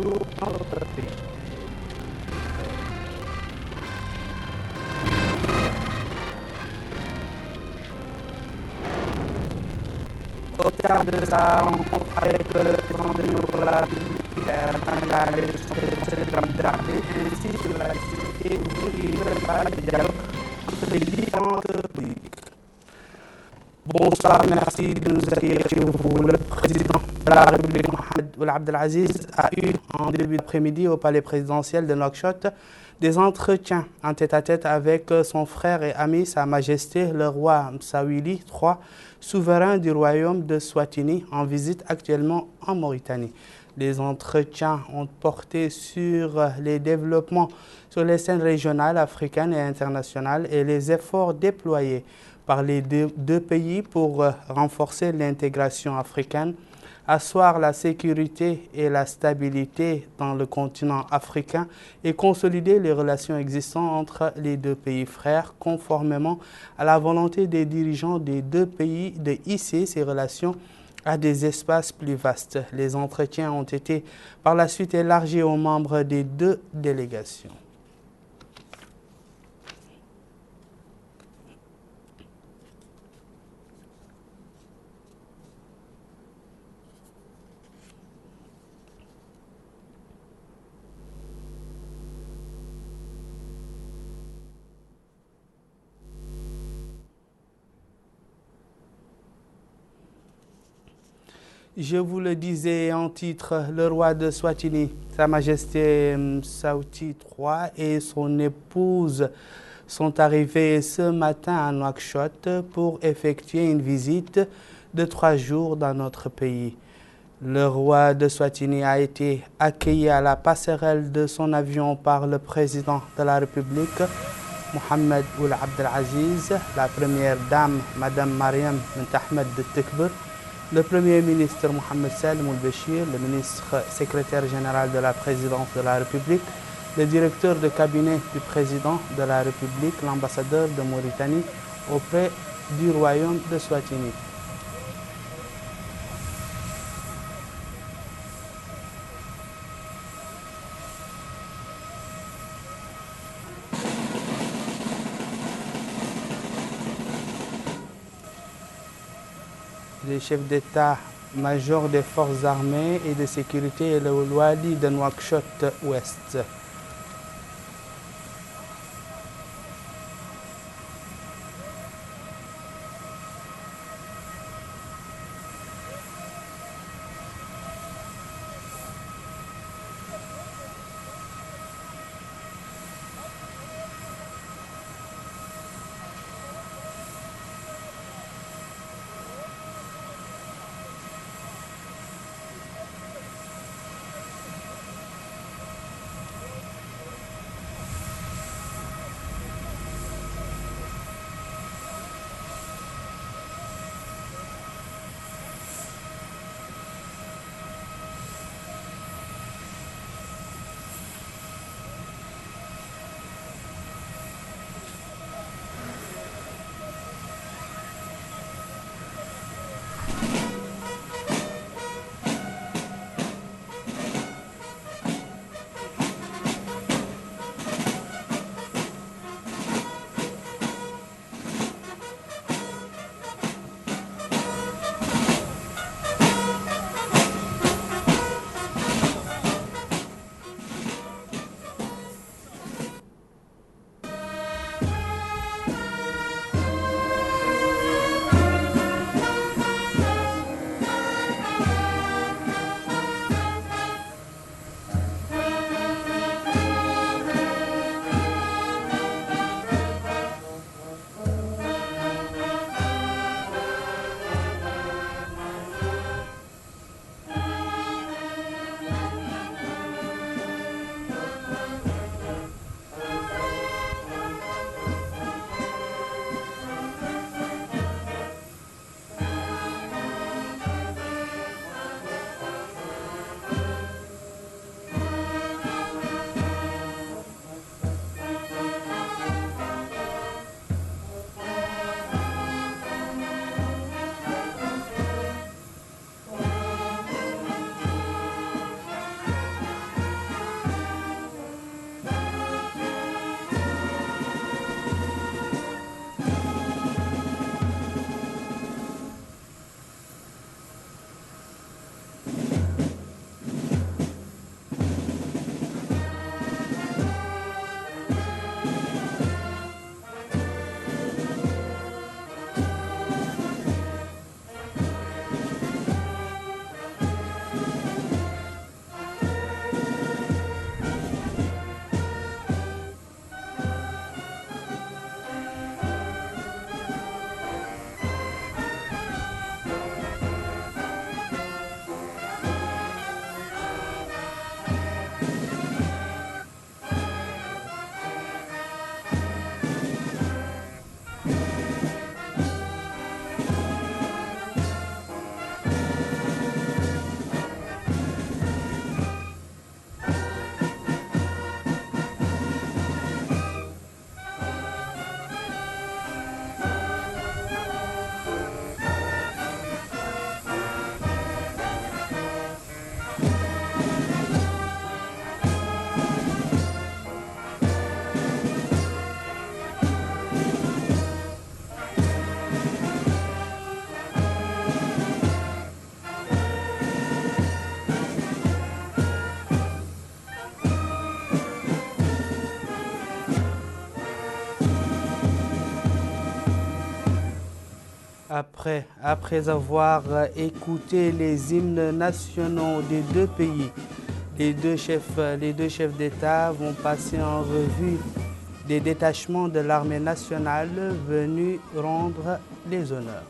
jour dans notre pays. Au terme de sa rencontre avec le président de la République, dans l'élection présidentielle de 2022, ainsi sur la nécessité d'ouvrir le débat et le dialogue entre les différentes politiques. Bonsoir, merci de nous accueillir chez vous. Le président de la République, Mohamed Ould Abdelaziz, a eu en début d'après-midi au palais présidentiel de Nouakchott des entretiens en tête-à-tête avec son frère et ami, Sa Majesté le roi Msawili III, souverain du royaume de Swatini, en visite actuellement en Mauritanie. Les entretiens ont porté sur les développements sur les scènes régionales, africaines et internationales et les efforts déployés par les deux pays pour renforcer l'intégration africaine, asseoir la sécurité et la stabilité dans le continent africain et consolider les relations existantes entre les deux pays frères, conformément à la volonté des dirigeants des deux pays de hisser ces relations à des espaces plus vastes. Les entretiens ont été par la suite élargis aux membres des deux délégations. Je vous le disais en titre, le roi de Swatini, Sa Majesté Msawili III et son épouse sont arrivés ce matin à Nouakchott pour effectuer une visite de 3 jours dans notre pays. Le roi de Swatini a été accueilli à la passerelle de son avion par le président de la République, Mohamed Ould Abdelaziz, la première dame, Madame Mariam Bint Ahmed de Tekbir, le Premier ministre Mohamed Salem Ould-Béchir, le ministre secrétaire général de la présidence de la République, le directeur de cabinet du président de la République, l'ambassadeur de Mauritanie auprès du royaume de Swatini. Le chef d'état-major des forces armées et de sécurité et le wali de Nouakchott-Ouest. Après avoir écouté les hymnes nationaux des deux pays, les deux chefs d'État vont passer en revue des détachements de l'armée nationale venus rendre les honneurs.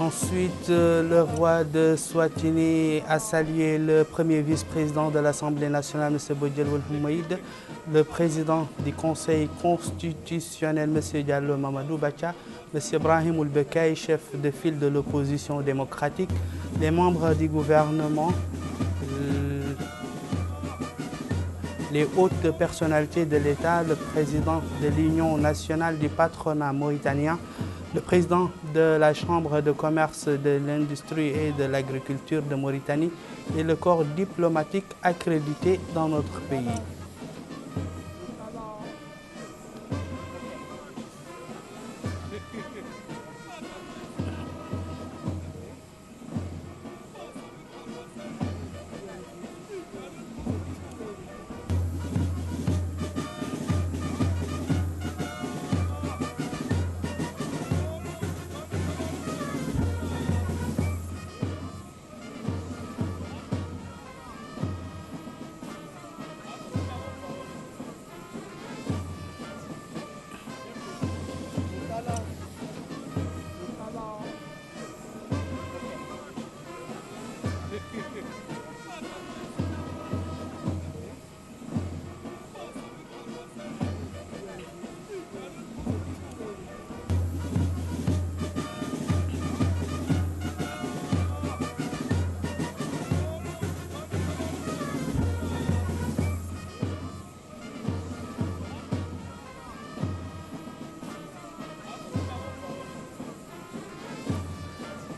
Ensuite, le roi de Swatini a salué le premier vice-président de l'Assemblée nationale, M. Bodjelou Houmaïd, le président du Conseil constitutionnel, M. Diallo Mamadou Bacha, M. Ibrahim Oulbekaï, chef de file de l'opposition démocratique, les membres du gouvernement, les hautes personnalités de l'État, le président de l'Union nationale du patronat mauritanien, le président de la Chambre de commerce de l'industrie et de l'agriculture de Mauritanie et le corps diplomatique accrédité dans notre pays.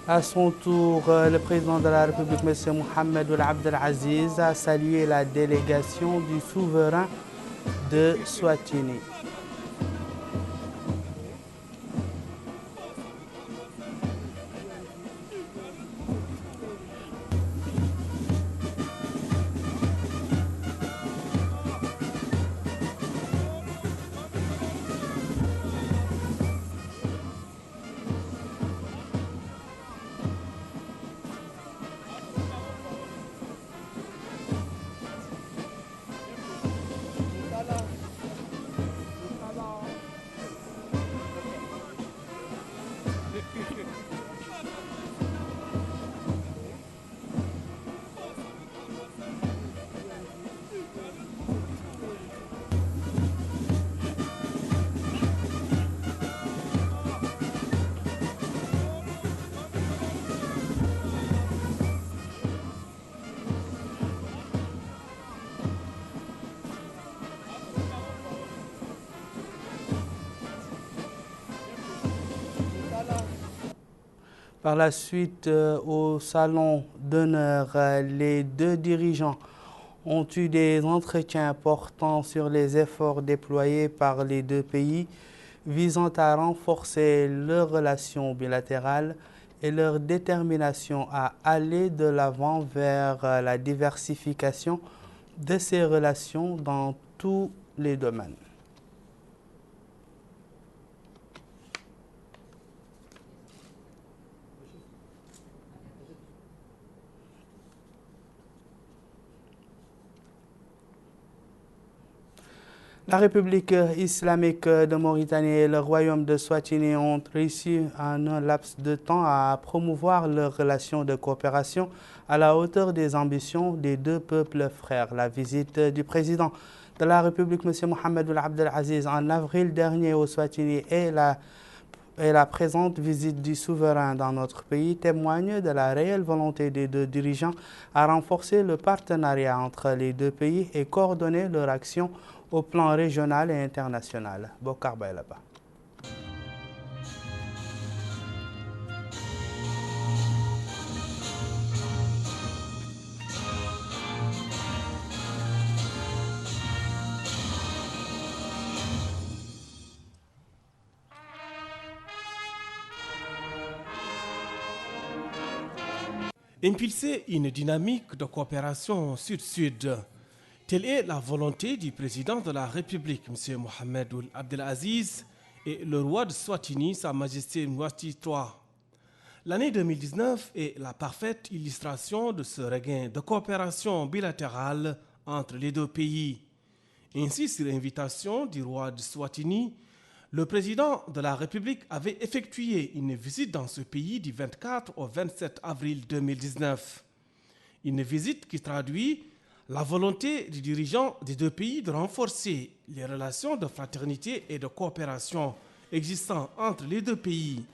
À son tour, le président de la République, M. Mohamed Ould Abdel Aziz, a salué la délégation du souverain de Swatini. Par la suite, au salon d'honneur, les deux dirigeants ont eu des entretiens portant sur les efforts déployés par les deux pays visant à renforcer leurs relations bilatérales et leur détermination à aller de l'avant vers la diversification de ces relations dans tous les domaines. La République islamique de Mauritanie et le Royaume de Swatini ont réussi en un laps de temps à promouvoir leurs relations de coopération à la hauteur des ambitions des deux peuples frères. La visite du président de la République, M. Mohamed Ould Abdel Aziz, en avril dernier au Swatini et la Et la présente visite du souverain dans notre pays témoigne de la réelle volonté des deux dirigeants à renforcer le partenariat entre les deux pays et coordonner leur action au plan régional et international. Bokar Baylaba. Impulser une dynamique de coopération sud-sud. Telle est la volonté du président de la République, M. Mohamed Ould Abdelaziz, et le roi de Swatini, Sa Majesté Mwati III. L'année 2019 est la parfaite illustration de ce regain de coopération bilatérale entre les deux pays. Ainsi, sur invitation du roi de Swatini, le président de la République avait effectué une visite dans ce pays du 24 au 27 avril 2019. Une visite qui traduit la volonté du dirigeant des deux pays de renforcer les relations de fraternité et de coopération existant entre les deux pays.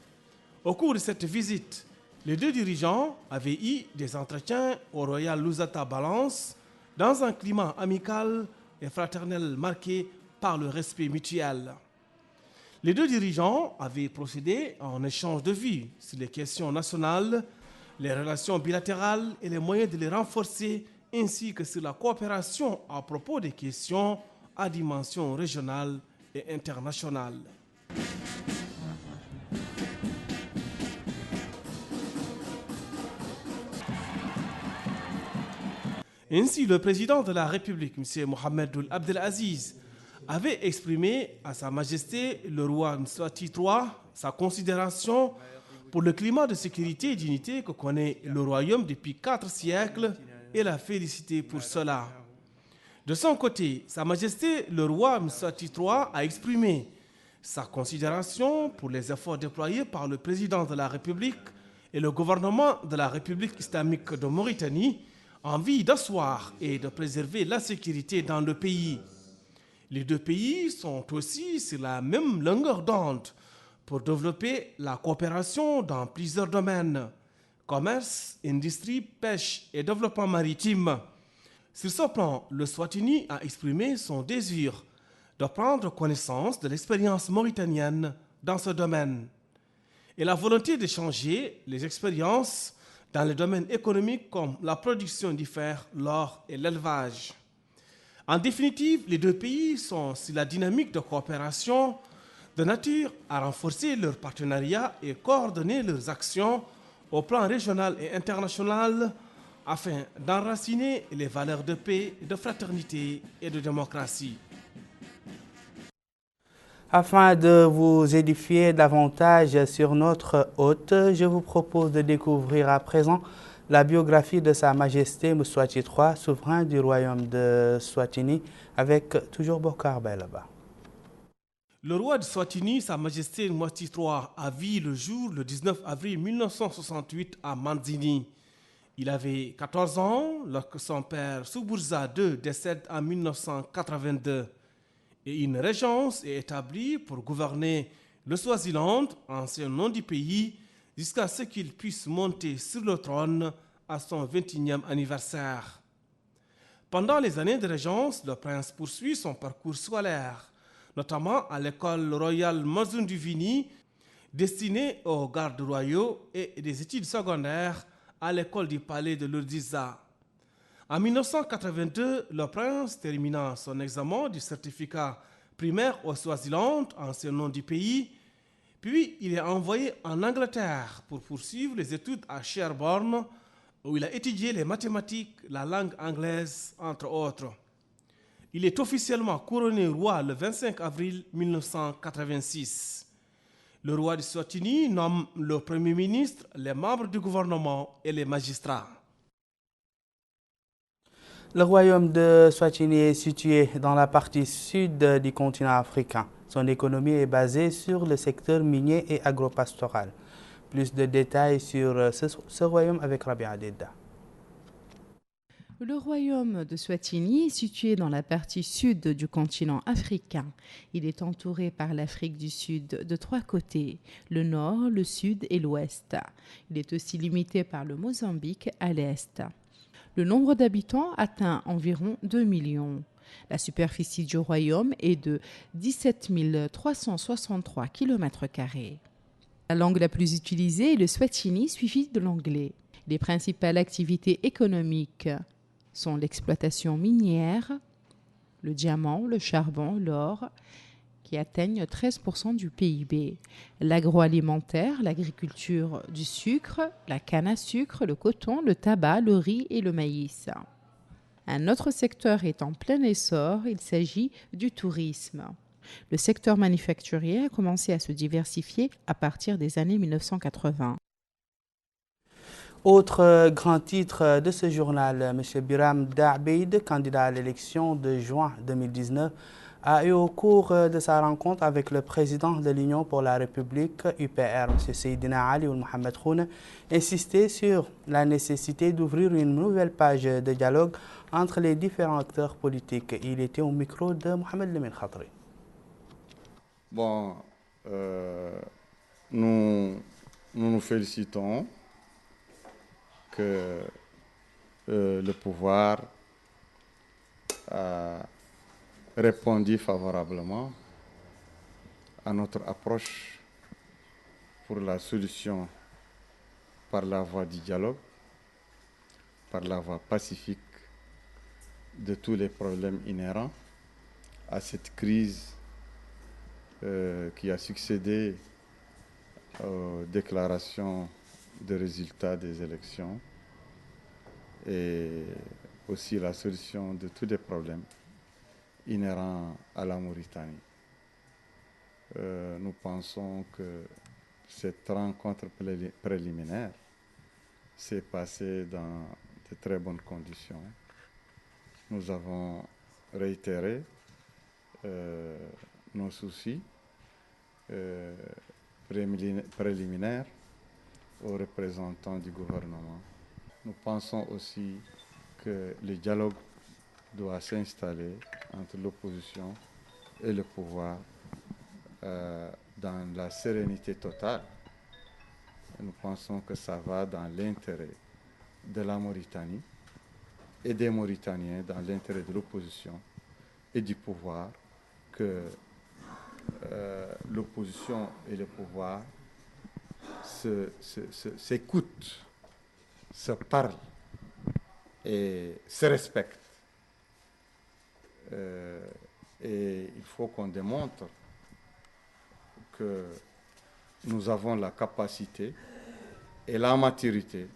Au cours de cette visite, les deux dirigeants avaient eu des entretiens au Royal Lusaka Balance dans un climat amical et fraternel marqué par le respect mutuel. Les deux dirigeants avaient procédé à un échange de vues sur les questions nationales, les relations bilatérales et les moyens de les renforcer, ainsi que sur la coopération à propos des questions à dimension régionale et internationale. Ainsi, le président de la République, M. Mohamed Ould Abdelaziz, avait exprimé à Sa Majesté le roi Mswati III sa considération pour le climat de sécurité et d'unité que connaît le royaume depuis 4 siècles et l'a félicité pour cela. De son côté, Sa Majesté le roi Mswati III a exprimé sa considération pour les efforts déployés par le président de la République et le gouvernement de la République islamique de Mauritanie en vue d'asseoir et de préserver la sécurité dans le pays. Les deux pays sont aussi sur la même longueur d'onde pour développer la coopération dans plusieurs domaines: commerce, industrie, pêche et développement maritime. Sur ce plan, le Swatini a exprimé son désir de prendre connaissance de l'expérience mauritanienne dans ce domaine et la volonté d'échanger les expériences dans les domaines économiques comme la production du fer, l'or et l'élevage. En définitive, les deux pays sont sur la dynamique de coopération de nature à renforcer leur partenariat et coordonner leurs actions au plan régional et international afin d'enraciner les valeurs de paix, de fraternité et de démocratie. Afin de vous édifier davantage sur notre hôte, je vous propose de découvrir à présent la biographie de Sa Majesté Mswati III, souverain du royaume de Swatini, avec toujours Bokar Baylaba. Le roi de Swatini, Sa Majesté Mswati III, a vu le jour le 19 avril 1968 à Manzini. Il avait 14 ans lorsque son père Soubourza II décède en 1982. Et une régence est établie pour gouverner le Swaziland, ancien nom du pays, jusqu'à ce qu'il puisse monter sur le trône à son 21e anniversaire. Pendant les années de régence, le prince poursuit son parcours scolaire, notamment à l'école royale Mazunduvini, destinée aux gardes royaux, et des études secondaires à l'école du palais de Lurdiza. En 1982, le prince termina son examen du certificat primaire au Swaziland, ancien nom du pays, puis il est envoyé en Angleterre pour poursuivre les études à Sherborne, où il a étudié les mathématiques, la langue anglaise, entre autres. Il est officiellement couronné roi le 25 avril 1986. Le roi de Swatini nomme le Premier ministre, les membres du gouvernement et les magistrats. Le royaume de Swatini est situé dans la partie sud du continent africain. Son économie est basée sur le secteur minier et agropastoral. Plus de détails sur ce royaume avec Rabia Adeda. Le royaume de Swatini est situé dans la partie sud du continent africain. Il est entouré par l'Afrique du Sud de 3 côtés, le nord, le sud et l'ouest. Il est aussi limité par le Mozambique à l'est. Le nombre d'habitants atteint environ 2 millions. La superficie du royaume est de 17 363 km². La langue la plus utilisée est le swatini, suivi de l'anglais. Les principales activités économiques sont l'exploitation minière, le diamant, le charbon, l'or, qui atteignent 13% du PIB, l'agroalimentaire, l'agriculture du sucre, la canne à sucre, le coton, le tabac, le riz et le maïs. Un autre secteur est en plein essor, il s'agit du tourisme. Le secteur manufacturier a commencé à se diversifier à partir des années 1980. Autre grand titre de ce journal, M. Biram Da Abeid, candidat à l'élection de juin 2019, a eu au cours de sa rencontre avec le président de l'Union pour la République, UPR, M. Seydina Ali Ould Mohamed Khoune, insisté sur la nécessité d'ouvrir une nouvelle page de dialogue entre les différents acteurs politiques. Il était au micro de Mohamed Lemine Khatri. Bon, nous nous félicitons que le pouvoir a répondu favorablement à notre approche pour la solution par la voie du dialogue, par la voie pacifique de tous les problèmes inhérents à cette crise qui a succédé aux déclarations de résultats des élections et aussi la solution de tous les problèmes inhérents à la Mauritanie. Nous pensons que cette rencontre préliminaire s'est passée dans de très bonnes conditions. Nous avons réitéré nos soucis préliminaires aux représentants du gouvernement. Nous pensons aussi que le dialogue doit s'installer entre l'opposition et le pouvoir dans la sérénité totale. Et nous pensons que ça va dans l'intérêt de la Mauritanie et des Mauritaniens, dans l'intérêt de l'opposition et du pouvoir, que l'opposition et le pouvoir s'écoutent, se parlent et se respectent. Et il faut qu'on démontre que nous avons la capacité et la maturité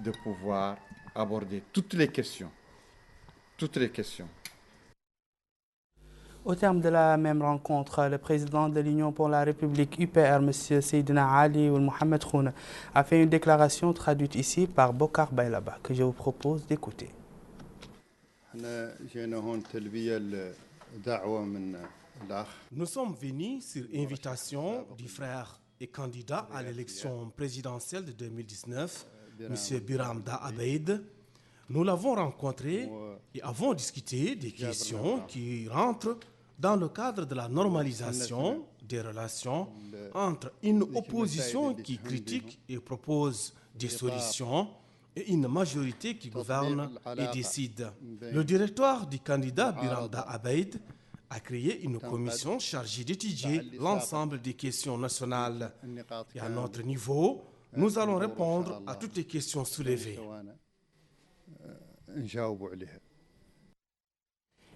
de pouvoir aborder toutes les questions. Toutes les questions. Au terme de la même rencontre, le président de l'Union pour la République UPR, M. Seydina Ali Ould Mohamed Khoune, a fait une déclaration traduite ici par Bokar Baylaba, que je vous propose d'écouter. Nous sommes venus sur invitation du frère et candidat à l'élection présidentielle de 2019, M. Biram Da Abeid. Nous l'avons rencontré et avons discuté des questions qui rentrent dans le cadre de la normalisation des relations entre une opposition qui critique et propose des solutions et une majorité qui gouverne et décide. Le directoire du candidat Biram Da Abeid a créé une commission chargée d'étudier l'ensemble des questions nationales. Et à notre niveau, nous allons répondre à toutes les questions soulevées.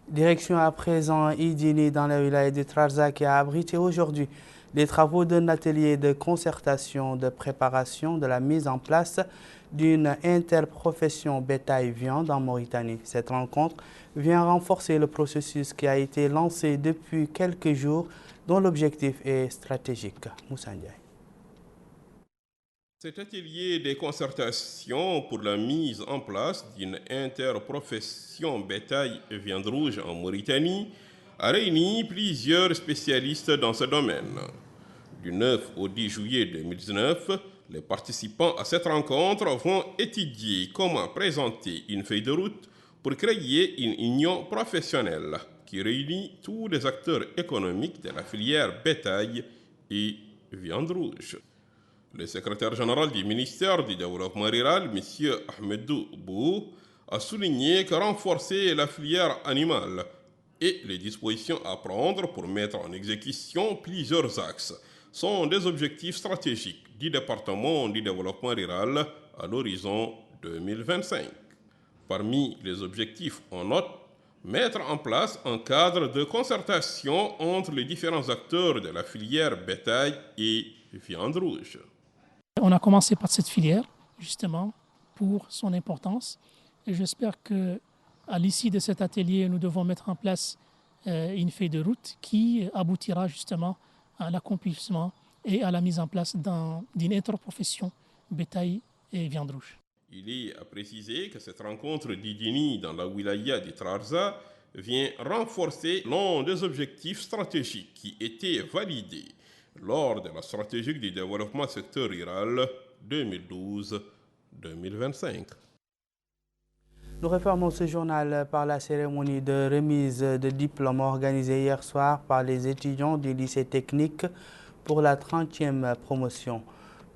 Direction à présent Idini dans la wilaya de Trarza qui a abrité aujourd'hui les travaux d'un atelier de concertation de préparation de la mise en place d'une interprofession bétail-viande en Mauritanie. Cette rencontre vient renforcer le processus qui a été lancé depuis quelques jours dont l'objectif est stratégique. Moussa Ndiaye. Cet atelier de concertation pour la mise en place d'une interprofession bétail et viande rouge en Mauritanie a réuni plusieurs spécialistes dans ce domaine. Du 9 au 10 juillet 2019, Les participants à cette rencontre vont étudier comment présenter une feuille de route pour créer une union professionnelle qui réunit tous les acteurs économiques de la filière bétail et viande rouge. Le secrétaire général du ministère du Développement rural, M. Ahmedou Bou, a souligné que renforcer la filière animale et les dispositions à prendre pour mettre en exécution plusieurs axes sont des objectifs stratégiques du département du développement rural à l'horizon 2025. Parmi les objectifs, on note mettre en place un cadre de concertation entre les différents acteurs de la filière bétail et viande rouge. On a commencé par cette filière, justement, pour son importance. Et j'espère qu'à l'issue de cet atelier, nous devons mettre en place une feuille de route qui aboutira justement à l'accomplissement et à la mise en place d'une interprofession bétail et viande rouge. Il est à préciser que cette rencontre d'Idini dans la wilaya de Trarza vient renforcer l'un des objectifs stratégiques qui étaient validés lors de la stratégie du développement secteur rural 2012-2025. Nous refermons ce journal par la cérémonie de remise de diplôme organisée hier soir par les étudiants du lycée technique pour la 30e promotion.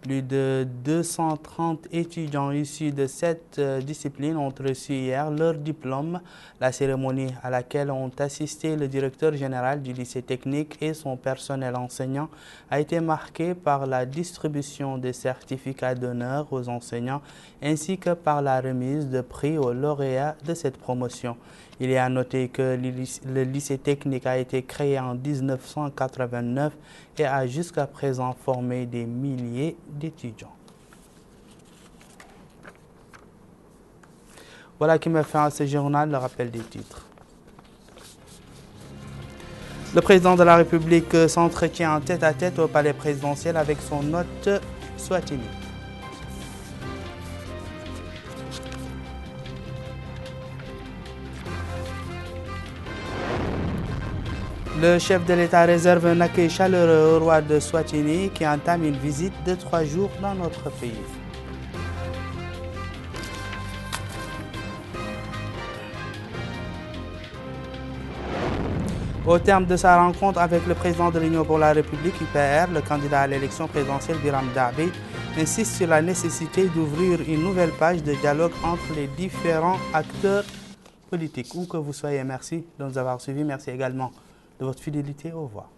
Plus de 230 étudiants issus de 7 disciplines ont reçu hier leur diplôme. La cérémonie à laquelle ont assisté le directeur général du lycée technique et son personnel enseignant a été marquée par la distribution des certificats d'honneur aux enseignants ainsi que par la remise de prix aux lauréats de cette promotion. Il est à noter que le lycée technique a été créé en 1989 et a jusqu'à présent formé des milliers d'étudiants. Voilà qui me fait à ce journal le rappel des titres. Le président de la République s'entretient en tête-à-tête au palais présidentiel avec son hôte Swatini. Le chef de l'État réserve un accueil chaleureux au roi de Swatini qui entame une visite de 3 jours dans notre pays. Au terme de sa rencontre avec le président de l'Union pour la République, UPR, le candidat à l'élection présidentielle Biram Dabi insiste sur la nécessité d'ouvrir une nouvelle page de dialogue entre les différents acteurs politiques. Où que vous soyez, merci de nous avoir suivis. Merci également de votre fidélité. Au revoir.